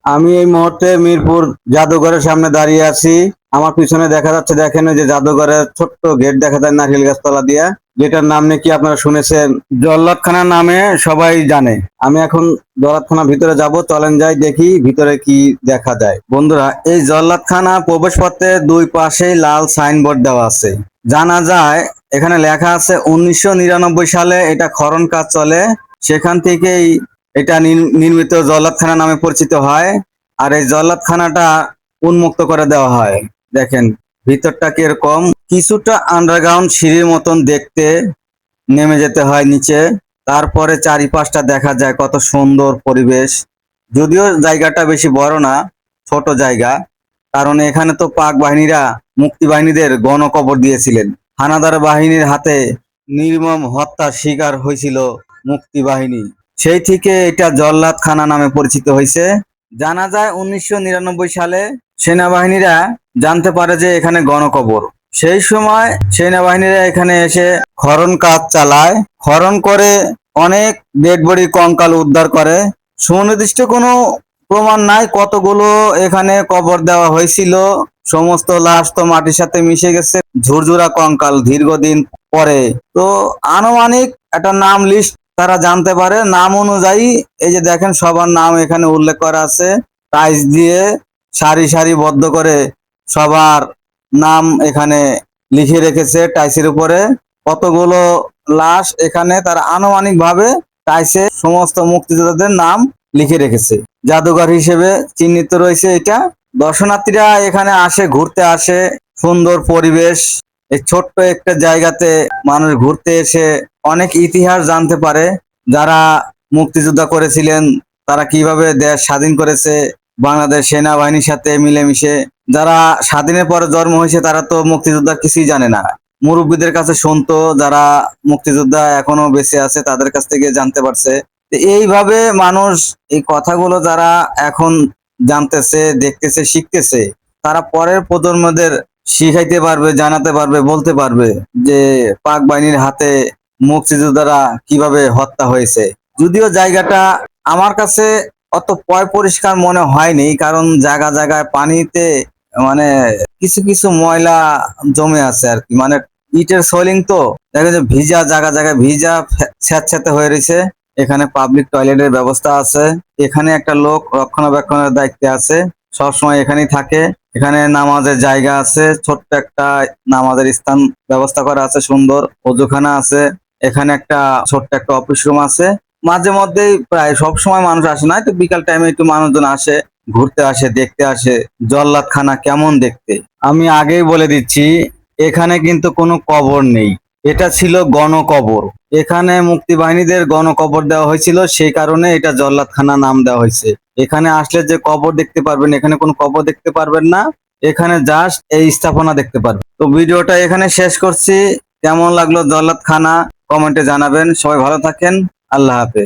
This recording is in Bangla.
আমি এই মুহূর্তে মিরপুর জাদুঘরের সামনে দাঁড়িয়ে আছি। আমার পিছনে দেখা যাচ্ছে, দেখেন ওই যে জাদুঘরের ছোট্ট গেট দেখা যায় নারকেল গাছতলা দিয়া, যেটার নাম নাকি আপনারা শুনেছেন জল্লাদখানা নামে সবাই জানে। আমি এখন জল্লাদখানার ভিতরে যাব, চলেন যাই দেখি ভিতরে কি দেখা যায়। বন্ধুরা, এই জল্লাদখানা প্রবেশ পথে দুই পাশেই লাল সাইনবোর্ড দেওয়া আছে। জানা যায় এখানে লেখা আছে 1999 সালে এটা খনন কাজ চলে, সেখান থেকেই এটা নির্মিত জল্লাদখানা নামে পরিচিত হয়। আর এই জল্লাদখানাটা উন্মুক্ত করে দেওয়া হয়। দেখেন ভিতরটা কিরকম, কিছুটা আন্ডারগ্রাউন্ড সিঁড়ির মতন দেখতে, নেমে যেতে হয় নিচে, তারপরে চারিপাশটা দেখা যায় কত সুন্দর পরিবেশ। যদিও জায়গাটা বেশি বড় না, ছোট জায়গা, কারণ এখানে তো পাক বাহিনীরা মুক্তি বাহিনীদের গণকবর দিয়েছিলেন। হানাদার বাহিনীর হাতে নির্মম হত্যার শিকার হয়েছিল মুক্তি বাহিনী, সেই থেকে এটা জল্লাদখানা নামে পরিচিত হয়েছে। জানা যায় 1999 সালে সেনাবাহিনীরা জানতে পারে যে এখানে গণকবর। সেই সময় সেনাবাহিনীরা এখানে এসে খনন কাজ চালায়, খনন করে অনেক ডেড বডি কঙ্কাল উদ্ধার করে। সুনির্দিষ্ট কোনো প্রমাণ নাই কতগুলো এখানে কবর দেওয়া হয়েছিল। সমস্ত লাশ তো মাটির সাথে মিশে গেছে, ঝুরঝুরা কঙ্কাল দীর্ঘদিন পরে। তো আনুমানিক একটা নাম লিস্ট তারা জানতে পারে। নাম অনুযায়ী এই যে দেখেন সবার নাম এখানে উল্লেখ করা আছে, টাইলস দিয়ে সারি সারিবদ্ধ করে সবার নাম এখানে লিখে রেখেছে টাইসের উপরে। কতগুলো লাশ এখানে তারা আনুমানিক ভাবে টাইসে সমস্ত মুক্তিযোদ্ধাদের নাম লিখে রেখেছে। জাদুঘর হিসেবে চিহ্নিত রয়েছে এটা। দর্শনার্থীরা এখানে আসে, ঘুরতে আসে। সুন্দর পরিবেশ, এই ছোট্ট একটা জায়গাতে মানুষ ঘুরতে এসে অনেক ইতিহাস জানতে পারে। যারা মুক্তিযোদ্ধা করেছিলেন, তারা কিভাবে দেশ স্বাধীন করেছে বাংলাদেশ সেনাবাহিনীর সাথে মিলেমিশে। যারা স্বাধীনের পরে জন্ম হয়েছে তারা তো মুক্তিযোদ্ধা কিছুই জানে না, মুরব্বীদের কাছে শুনতো, যারা মুক্তিযোদ্ধা এখনো বেঁচে আছে তাদের কাছ থেকে জানতে পারছে। তো এইভাবে মানুষ এই কথাগুলো যারা এখন জানতেছে, দেখতেছে, শিখতেছে, তারা পরের প্রজন্মদের শিখাইতে পারবে, জানাতে পারবে, বলতে পারবে যে পাক বাহিনীর হাতে মুক্তিযোদ্ধারা কিভাবে হত্যা হয়েছে। যদিও জায়গাটা আমার কাছে অত পরিষ্কার মনে হয়নি, কারণ জায়গা জায়গায় পানিতে মানে কিছু কিছু ময়লা জমে আছে আর কি। মানে ইটের সোলিং তো দেখা যায় ভিজা, জায়গা জায়গায় ভিজা স্যাঁতস্যাঁতে হয়ে রয়েছে। এখানে পাবলিক টয়লেটের ব্যবস্থা আছে। এখানে একটা লোক রক্ষণাবেক্ষণের দায়িত্বে আছে, সবসময় এখানেই থাকে। এখানে নামাজের জায়গা আছে, ছোট্ট একটা নামাজের স্থান ব্যবস্থা করা আছে, সুন্দর ওযুখানা আছে। এখানে একটা ছোট্ট একটা অফিস রুম আছে। মাঝে মধ্যেই, প্রায় সব সময় মানুষ আসে না, তো বিকাল টাইমে একটু মানুষজন আসে, ঘুরতে আসে, দেখতে আসে জল্লাদখানা কেমন দেখতে। আমি আগেই বলে দিচ্ছি, এখানে কিন্তু কোনো কবর নেই, এটা ছিল গণকবর। এখানে মুক্তি বাহিনীদের গণকবর দেওয়া হয়েছিল, সেই কারণে এটা জল্লাদখানা নাম দেওয়া হয়েছে। এখানে আসলে যে কবর দেখতে পারবেন, এখানে কোনো কবর দেখতে পারবেন না, এখানে জাস্ট এই স্থাপনা দেখতে পারবেন। তো ভিডিওটা এখানে শেষ করছি। কেমন লাগলো জল্লাদখানা কমেন্টে জানাবেন। সবাই ভালো থাকেন। আল্লাহ হাফেজ।